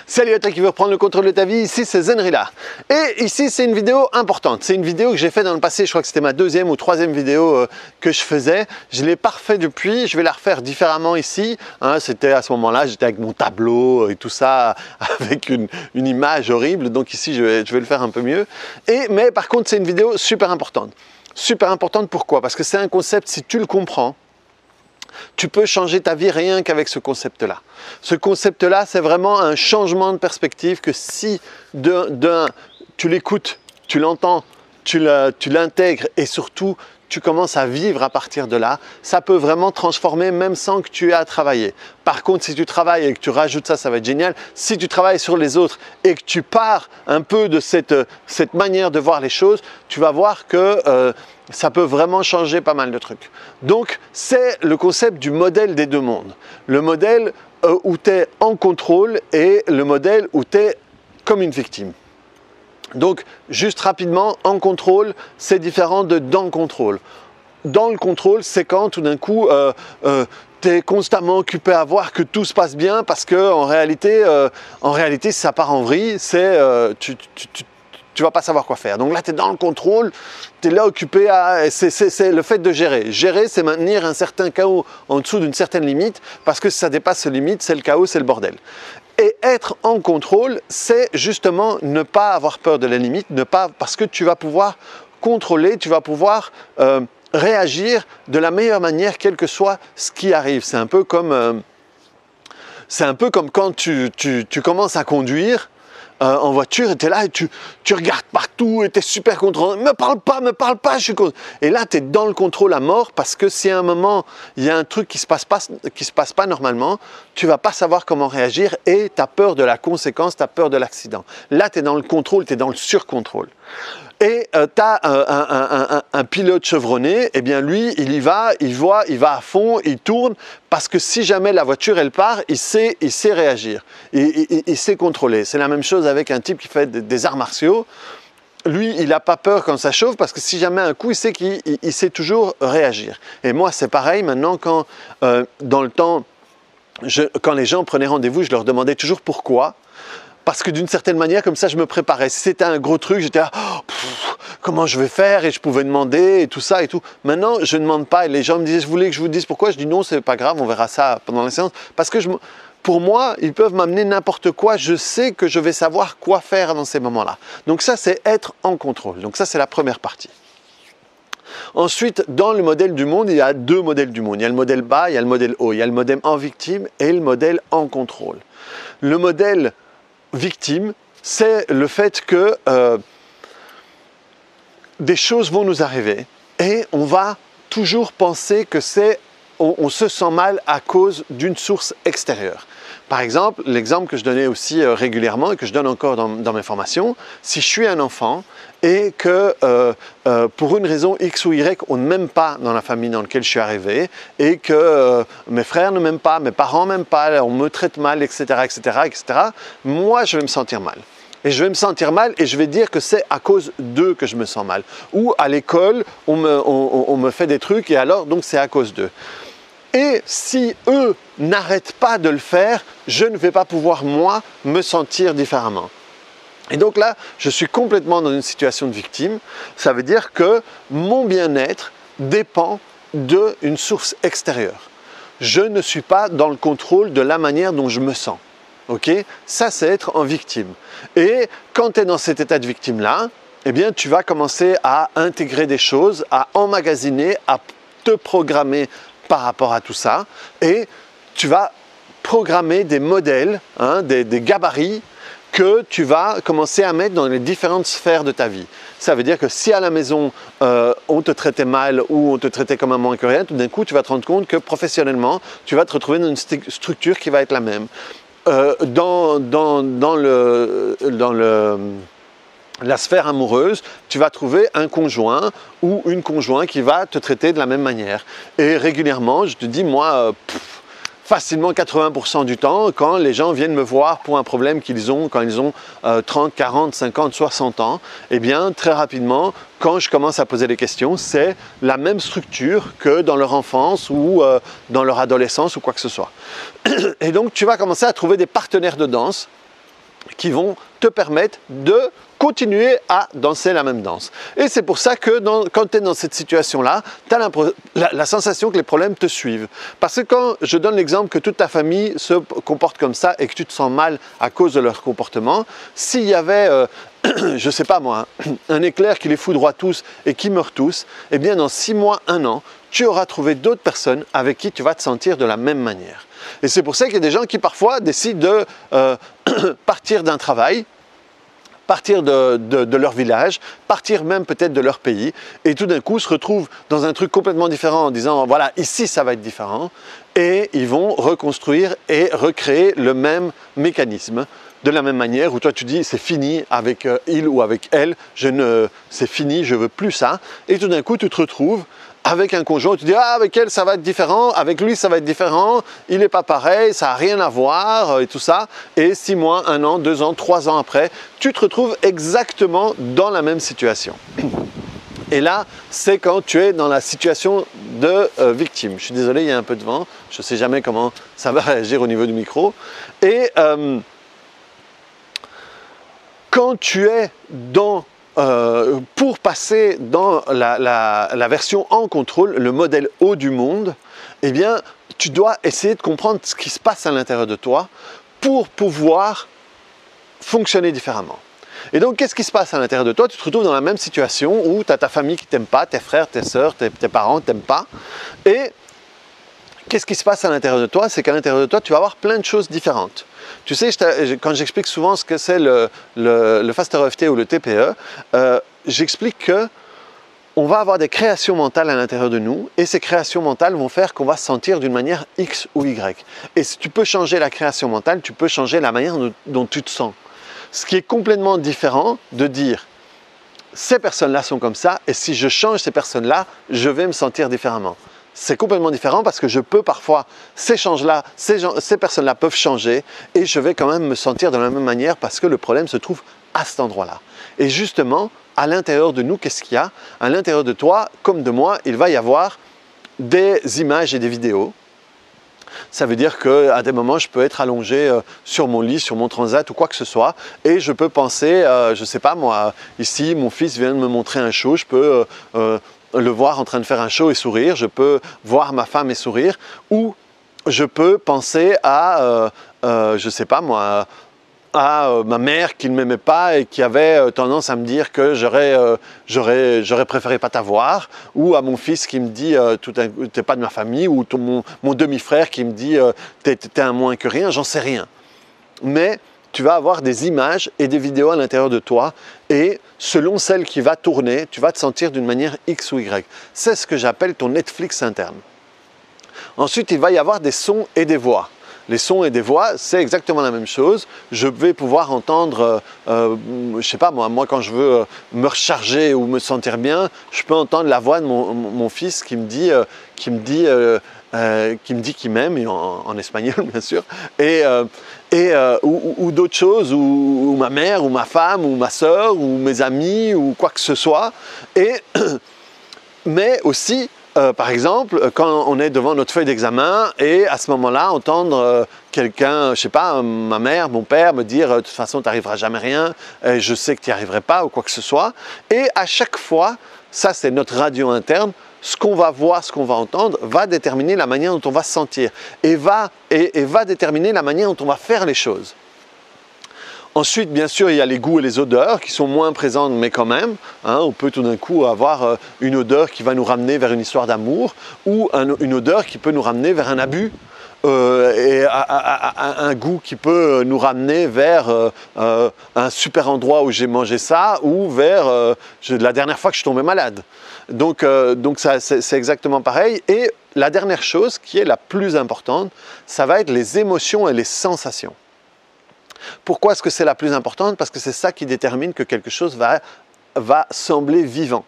Salut à toi qui veut reprendre le contrôle de ta vie, ici c'est Zenrila. Et ici c'est une vidéo importante, c'est une vidéo que j'ai fait dans le passé, je crois que c'était ma deuxième ou troisième vidéo que je faisais. Je ne l'ai pas refait depuis, je vais la refaire différemment ici. C'était à ce moment-là, j'étais avec mon tableau et tout ça, avec une image horrible, donc ici je vais le faire un peu mieux. Mais par contre c'est une vidéo super importante. Super importante pourquoi? Parce que c'est un concept, si tu le comprends, tu peux changer ta vie rien qu'avec ce concept-là. Ce concept-là, c'est vraiment un changement de perspective que si tu l'écoutes, tu l'entends, tu l'intègres et surtout tu commences à vivre à partir de là, ça peut vraiment transformer même sans que tu aies à travailler. Par contre, si tu travailles et que tu rajoutes ça, ça va être génial. Si tu travailles sur les autres et que tu pars un peu de cette manière de voir les choses, tu vas voir que ça peut vraiment changer pas mal de trucs. Donc, c'est le concept du modèle des deux mondes. Le modèle où tu es en contrôle et le modèle où tu es comme une victime. Donc, juste rapidement, en contrôle, c'est différent de dans le contrôle. Dans le contrôle, c'est quand tout d'un coup, tu es constamment occupé à voir que tout se passe bien parce qu'en réalité, si ça part en vrille, tu vas pas savoir quoi faire. Donc là, tu es dans le contrôle, tu es là occupé à... C'est le fait de gérer. Gérer, c'est maintenir un certain chaos en dessous d'une certaine limite, parce que si ça dépasse cette limite, c'est le chaos, c'est le bordel. Et être en contrôle, c'est justement ne pas avoir peur de la limite, parce que tu vas pouvoir contrôler, tu vas pouvoir réagir de la meilleure manière, quel que soit ce qui arrive. C'est un peu comme quand tu commences à conduire en voiture, et tu es là et tu regardes partout et tu es super contrôlant. Me parle pas, je suis content. Et là, tu es dans le contrôle à mort parce que si à un moment, il y a un truc qui se passe pas normalement, tu vas pas savoir comment réagir et tu as peur de la conséquence, tu as peur de l'accident. Là, tu es dans le contrôle, tu es dans le surcontrôle. Et tu as un pilote chevronné, eh bien lui, il y va, il va à fond, il tourne, parce que si jamais la voiture, elle part, il sait réagir, il sait contrôler. C'est la même chose avec un type qui fait des arts martiaux. Lui, il n'a pas peur quand ça chauffe, parce que si jamais un coup, il sait qu'il sait toujours réagir. Et moi, c'est pareil, maintenant, quand dans le temps, quand les gens prenaient rendez-vous, je leur demandais toujours pourquoi. Parce que d'une certaine manière, comme ça, je me préparais. Si c'était un gros truc, j'étais là, comment je vais faire? Et je pouvais demander et tout ça et tout. Maintenant, je ne demande pas. Et les gens me disaient, je voulais que je vous dise pourquoi. Je dis non, c'est pas grave, on verra ça pendant la séance. Parce que pour moi, ils peuvent m'amener n'importe quoi. Je sais que je vais savoir quoi faire dans ces moments-là. Donc ça, c'est être en contrôle. Donc ça, c'est la première partie. Ensuite, dans le modèle du monde, il y a deux modèles du monde. Il y a le modèle bas, il y a le modèle haut. Il y a le modèle en victime et le modèle en contrôle. Le modèle victime, c'est le fait que des choses vont nous arriver et on va toujours penser que on se sent mal à cause d'une source extérieure. Par exemple, l'exemple que je donnais aussi régulièrement et que je donne encore dans mes formations, si je suis un enfant et que pour une raison X ou Y, on ne m'aime pas dans la famille dans laquelle je suis arrivé et que mes frères ne m'aiment pas, mes parents ne m'aiment pas, on me traite mal, etc., moi je vais me sentir mal. Et je vais me sentir mal et je vais dire que c'est à cause d'eux que je me sens mal. Ou à l'école, on me fait des trucs et alors donc c'est à cause d'eux. Et si eux n'arrêtent pas de le faire, je ne vais pas pouvoir, moi, me sentir différemment. Et donc là, je suis complètement dans une situation de victime. Ça veut dire que mon bien-être dépend d'une source extérieure. Je ne suis pas dans le contrôle de la manière dont je me sens. Okay? Ça, c'est être en victime. Et quand tu es dans cet état de victime-là, eh bien, tu vas commencer à intégrer des choses, à emmagasiner, à te programmer par rapport à tout ça, et tu vas programmer des modèles, des gabarits que tu vas commencer à mettre dans les différentes sphères de ta vie. Ça veut dire que si à la maison on te traitait mal ou on te traitait comme un moins que rien, tout d'un coup tu vas te rendre compte que professionnellement tu vas te retrouver dans une structure qui va être la même. Dans la sphère amoureuse, tu vas trouver un conjoint ou une conjointe qui va te traiter de la même manière. Et régulièrement, je te dis, moi, facilement 80% du temps, quand les gens viennent me voir pour un problème qu'ils ont quand ils ont 30, 40, 50, 60 ans, eh bien, très rapidement, quand je commence à poser des questions, c'est la même structure que dans leur enfance ou dans leur adolescence ou quoi que ce soit. Et donc, tu vas commencer à trouver des partenaires de danse qui vont te permettre de continuer à danser la même danse. Et c'est pour ça que quand tu es dans cette situation-là, tu as la sensation que les problèmes te suivent. Parce que quand je donne l'exemple que toute ta famille se comporte comme ça et que tu te sens mal à cause de leur comportement, s'il y avait, je sais pas moi, un éclair qui les foudroie tous et qui meurt tous, eh bien dans 6 mois, 1 an, tu auras trouvé d'autres personnes avec qui tu vas te sentir de la même manière. Et c'est pour ça qu'il y a des gens qui parfois décident de partir d'un travail, partir de leur village, partir même peut-être de leur pays, et tout d'un coup se retrouvent dans un truc complètement différent en disant voilà, ici ça va être différent, et ils vont reconstruire et recréer le même mécanisme, de la même manière où toi tu dis c'est fini avec il ou avec elle, c'est fini, je veux plus ça, et tout d'un coup tu te retrouves avec un conjoint, tu dis ah avec elle ça va être différent, avec lui ça va être différent, il n'est pas pareil, ça n'a rien à voir et tout ça, et 6 mois, 1 an, 2 ans, 3 ans après, tu te retrouves exactement dans la même situation. Et là, c'est quand tu es dans la situation de victime. Je suis désolé, il y a un peu de vent, je ne sais jamais comment ça va réagir au niveau du micro. Et quand tu es pour passer dans la version en contrôle, le modèle haut du monde, eh bien, tu dois essayer de comprendre ce qui se passe à l'intérieur de toi pour pouvoir fonctionner différemment. Et donc, qu'est-ce qui se passe à l'intérieur de toi? Tu te retrouves dans la même situation où tu as ta famille qui ne t'aime pas, tes frères, tes sœurs, tes parents ne t'aiment pas. Et qu'est-ce qui se passe à l'intérieur de toi? C'est qu'à l'intérieur de toi, tu vas avoir plein de choses différentes. Tu sais, quand j'explique souvent ce que c'est le Faster EFT ou le TPE, j'explique que on va avoir des créations mentales à l'intérieur de nous et ces créations mentales vont faire qu'on va se sentir d'une manière X ou Y. Et si tu peux changer la création mentale, tu peux changer la manière dont tu te sens. Ce qui est complètement différent de dire ces personnes-là sont comme ça et si je change ces personnes-là, je vais me sentir différemment. C'est complètement différent parce que je peux parfois, ces personnes-là peuvent changer et je vais quand même me sentir de la même manière parce que le problème se trouve à cet endroit-là. Et justement, à l'intérieur de nous, qu'est-ce qu'il y a? À l'intérieur de toi, comme de moi, il va y avoir des images et des vidéos. Ça veut dire qu'à des moments, je peux être allongé sur mon lit, sur mon transat ou quoi que ce soit et je peux penser, je ne sais pas moi, ici mon fils vient de me montrer un show, je peux le voir en train de faire un show et sourire, je peux voir ma femme et sourire, ou je peux penser à, je ne sais pas moi, à ma mère qui ne m'aimait pas et qui avait tendance à me dire que j'aurais préféré pas t'avoir, ou à mon fils qui me dit t'es pas de ma famille, ou mon demi-frère qui me dit t'es un moins que rien, j'en sais rien. Mais tu vas avoir des images et des vidéos à l'intérieur de toi et selon celle qui va tourner, tu vas te sentir d'une manière X ou Y. C'est ce que j'appelle ton Netflix interne. Ensuite, il va y avoir des sons et des voix. Les sons et des voix, c'est exactement la même chose. Je vais pouvoir entendre, je sais pas moi quand je veux me recharger ou me sentir bien, je peux entendre la voix de mon fils qui me dit qu'il m'aime, en espagnol bien sûr, ou d'autres choses, ou ma mère, ou ma femme, ou ma sœur, ou mes amis, ou quoi que ce soit. Mais aussi, par exemple, quand on est devant notre feuille d'examen et à ce moment-là, entendre quelqu'un, je sais pas, ma mère, mon père me dire de toute façon, tu n'arriveras jamais rien, je sais que tu n'y arriverais pas ou quoi que ce soit. Et à chaque fois, ça c'est notre radio interne, ce qu'on va voir, ce qu'on va entendre, va déterminer la manière dont on va se sentir et va déterminer la manière dont on va faire les choses. Ensuite, bien sûr, il y a les goûts et les odeurs qui sont moins présentes, mais quand même, hein, on peut tout d'un coup avoir une odeur qui va nous ramener vers une histoire d'amour ou une odeur qui peut nous ramener vers un abus et un goût qui peut nous ramener vers un super endroit où j'ai mangé ça ou vers la dernière fois que je suis tombé malade. Donc c'est exactement pareil. Et la dernière chose qui est la plus importante, ça va être les émotions et les sensations. Pourquoi est-ce que c'est la plus importante? Parce que c'est ça qui détermine que quelque chose va sembler vivant.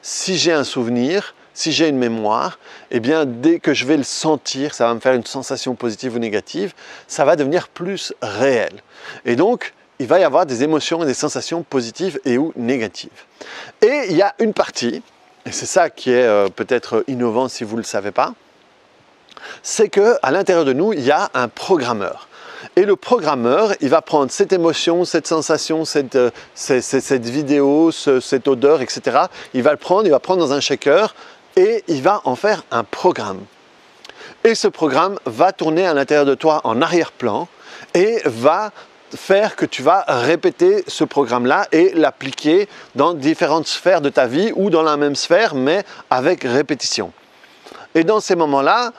Si j'ai un souvenir, si j'ai une mémoire, eh bien dès que je vais le sentir, ça va me faire une sensation positive ou négative, ça va devenir plus réel. Et donc, il va y avoir des émotions et des sensations positives et ou négatives. Et il y a une partie, et c'est ça qui est peut-être innovant si vous ne le savez pas, c'est qu'à l'intérieur de nous, il y a un programmeur. Et le programmeur, il va prendre cette émotion, cette sensation, cette vidéo, cette odeur, etc. Il va prendre dans un shaker et il va en faire un programme. Et ce programme va tourner à l'intérieur de toi en arrière-plan et va faire que tu vas répéter ce programme-là et l'appliquer dans différentes sphères de ta vie ou dans la même sphère, mais avec répétition. Et dans ces moments-là,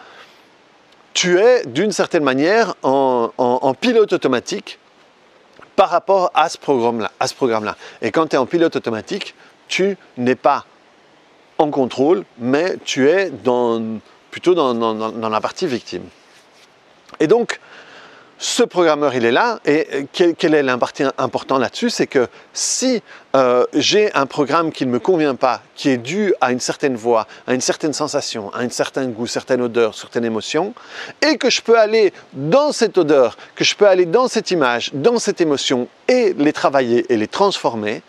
tu es d'une certaine manière en pilote automatique par rapport à ce programme-là. Et quand tu es en pilote automatique, tu n'es pas en contrôle, mais tu es plutôt dans la partie victime. Et donc, ce programmeur, il est là, et quelle est l'important important là-dessus, c'est que si j'ai un programme qui ne me convient pas, qui est dû à une certaine voix, à une certaine sensation, à un certain goût, certaine odeur, certaine émotion, et que je peux aller dans cette odeur, que je peux aller dans cette image, dans cette émotion, et les travailler et les transformer,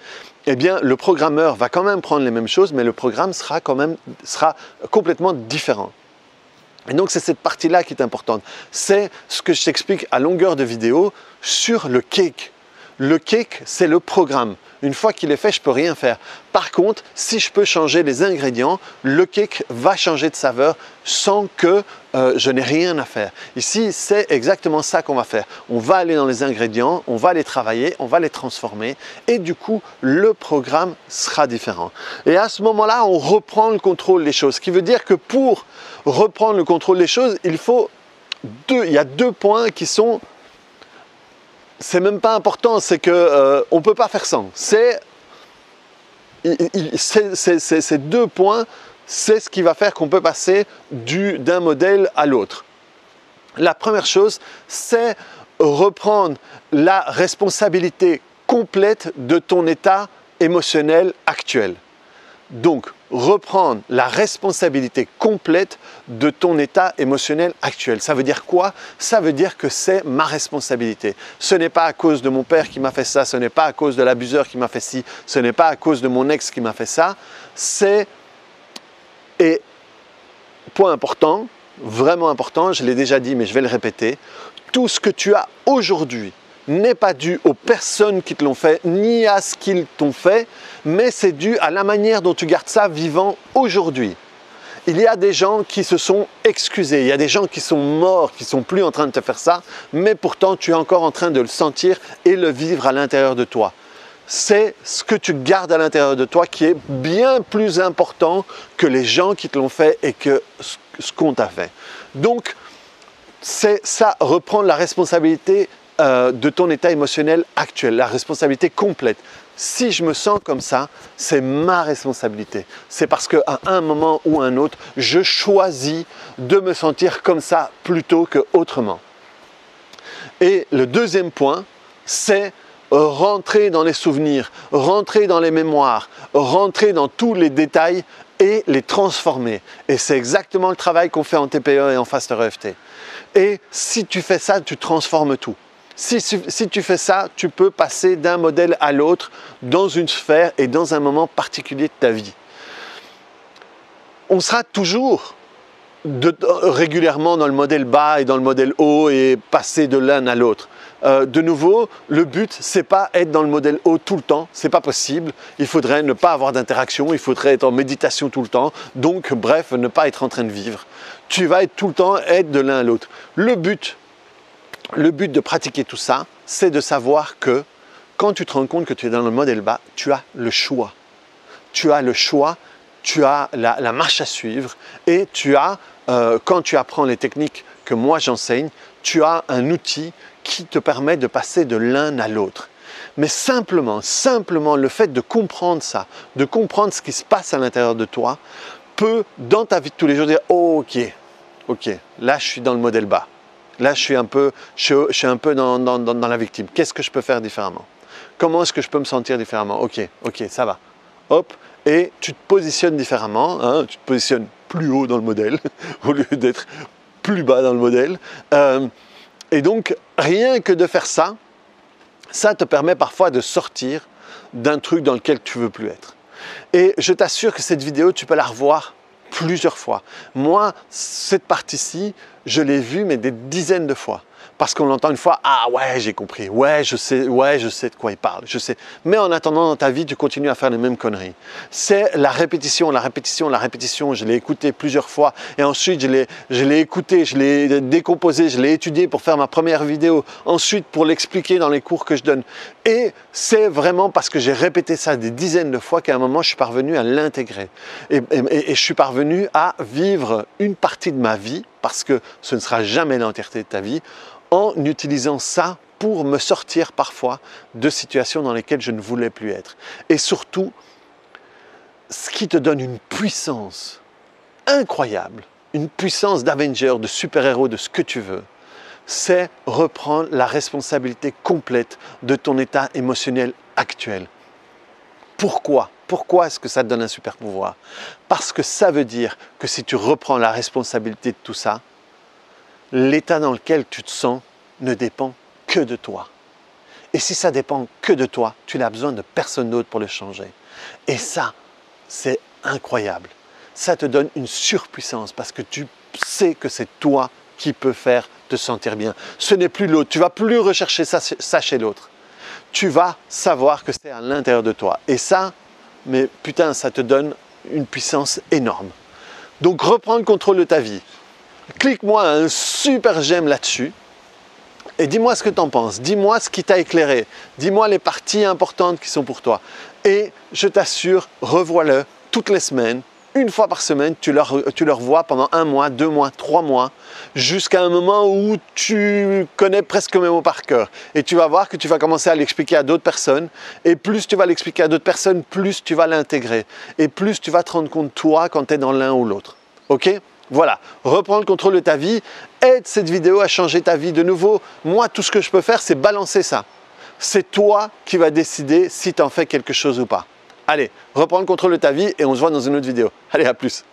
eh bien, le programmeur va quand même prendre les mêmes choses, mais le programme sera complètement différent. Et donc, c'est cette partie-là qui est importante. C'est ce que je t'explique à longueur de vidéo sur le cake. Le cake, c'est le programme. Une fois qu'il est fait, je ne peux rien faire. Par contre, si je peux changer les ingrédients, le cake va changer de saveur sans que je n'ai rien à faire. Ici, c'est exactement ça qu'on va faire. On va aller dans les ingrédients, on va les travailler, on va les transformer et du coup, le programme sera différent. Et à ce moment-là, on reprend le contrôle des choses. Ce qui veut dire que pour reprendre le contrôle des choses, il y a deux points qui sont... C'est même pas important, c'est que on peut pas faire sans. Ces deux points, c'est ce qui va faire qu'on peut passer d'un modèle à l'autre. La première chose, c'est reprendre la responsabilité complète de ton état émotionnel actuel. Donc, reprendre la responsabilité complète de ton état émotionnel actuel. Ça veut dire quoi? Ça veut dire que c'est ma responsabilité. Ce n'est pas à cause de mon père qui m'a fait ça, ce n'est pas à cause de l'abuseur qui m'a fait ci, ce n'est pas à cause de mon ex qui m'a fait ça. Et point important, vraiment important, je l'ai déjà dit mais je vais le répéter, tout ce que tu as aujourd'hui n'est pas dû aux personnes qui te l'ont fait, ni à ce qu'ils t'ont fait, mais c'est dû à la manière dont tu gardes ça vivant aujourd'hui. Il y a des gens qui se sont excusés, il y a des gens qui sont morts, qui ne sont plus en train de te faire ça, mais pourtant tu es encore en train de le sentir et le vivre à l'intérieur de toi. C'est ce que tu gardes à l'intérieur de toi qui est bien plus important que les gens qui te l'ont fait et que ce qu'on t'a fait. Donc, c'est ça, reprendre la responsabilité de ton état émotionnel actuel, la responsabilité complète. Si je me sens comme ça, c'est ma responsabilité. C'est parce qu'à un moment ou un autre, je choisis de me sentir comme ça plutôt qu'autrement. Et le deuxième point, c'est rentrer dans les souvenirs, rentrer dans les mémoires, rentrer dans tous les détails et les transformer. Et c'est exactement le travail qu'on fait en TPE et en Faster EFT. Et si tu fais ça, tu transformes tout. Si tu fais ça, tu peux passer d'un modèle à l'autre dans une sphère et dans un moment particulier de ta vie. On sera toujours régulièrement dans le modèle bas et dans le modèle haut et passer de l'un à l'autre. De nouveau, le but, c'est pas être dans le modèle haut tout le temps, c'est pas possible. Il faudrait ne pas avoir d'interaction, il faudrait être en méditation tout le temps. Donc, bref, ne pas être en train de vivre. Tu vas tout le temps être de l'un à l'autre. Le but de pratiquer tout ça, c'est de savoir que quand tu te rends compte que tu es dans le modèle bas, tu as le choix. Tu as le choix, tu as la marche à suivre et tu as, quand tu apprends les techniques que moi j'enseigne, tu as un outil qui te permet de passer de l'un à l'autre. Mais simplement le fait de comprendre ça, de comprendre ce qui se passe à l'intérieur de toi, peut, dans ta vie de tous les jours, dire oh, ok, là je suis dans le modèle bas. Là, je suis un peu dans la victime. Qu'est-ce que je peux faire différemment? Comment est-ce que je peux me sentir différemment? Ok, ça va. Hop, et tu te positionnes différemment. Hein, tu te positionnes plus haut dans le modèle au lieu d'être plus bas dans le modèle. Et donc, rien que de faire ça, ça te permet parfois de sortir d'un truc dans lequel tu ne veux plus être. Et je t'assure que cette vidéo, tu peux la revoir plusieurs fois. Moi, cette partie-ci, je l'ai vue mais des dizaines de fois. Parce qu'on l'entend une fois, ah ouais, j'ai compris, ouais, je sais de quoi il parle, je sais. Mais en attendant, dans ta vie, tu continues à faire les mêmes conneries. C'est la répétition, la répétition, la répétition. Je l'ai écouté plusieurs fois et ensuite je l'ai écouté, je l'ai décomposé, je l'ai étudié pour faire ma première vidéo, ensuite pour l'expliquer dans les cours que je donne. Et c'est vraiment parce que j'ai répété ça des dizaines de fois qu'à un moment, je suis parvenu à l'intégrer. Et je suis parvenu à vivre une partie de ma vie, parce que ce ne sera jamais l'entièreté de ta vie, en utilisant ça pour me sortir parfois de situations dans lesquelles je ne voulais plus être. Et surtout, ce qui te donne une puissance incroyable, une puissance d'Avenger, de super-héros, de ce que tu veux, c'est reprendre la responsabilité complète de ton état émotionnel actuel. Pourquoi? Pourquoi est-ce que ça te donne un super pouvoir? Parce que ça veut dire que si tu reprends la responsabilité de tout ça, l'état dans lequel tu te sens ne dépend que de toi. Et si ça dépend que de toi, tu n'as besoin de personne d'autre pour le changer. Et ça, c'est incroyable. Ça te donne une surpuissance parce que tu sais que c'est toi qui peux faire te sentir bien. Ce n'est plus l'autre. Tu ne vas plus rechercher ça chez l'autre. Tu vas savoir que c'est à l'intérieur de toi. Et ça, mais putain, ça te donne une puissance énorme. Donc, reprends le contrôle de ta vie. Clique-moi un super j'aime là-dessus et dis-moi ce que tu en penses. Dis-moi ce qui t'a éclairé. Dis-moi les parties importantes qui sont pour toi. Et je t'assure, revois-le toutes les semaines. Une fois par semaine, tu le revois pendant 1 mois, 2 mois, 3 mois, jusqu'à un moment où tu connais presque mes mots par cœur. Et tu vas voir que tu vas commencer à l'expliquer à d'autres personnes. Et plus tu vas l'expliquer à d'autres personnes, plus tu vas l'intégrer. Et plus tu vas te rendre compte, toi, quand tu es dans l'un ou l'autre. OK ? Voilà, reprends le contrôle de ta vie. Aide cette vidéo à changer ta vie de nouveau. Moi, tout ce que je peux faire, c'est balancer ça. C'est toi qui vas décider si tu en fais quelque chose ou pas. Allez, reprends le contrôle de ta vie et on se voit dans une autre vidéo. Allez, à plus.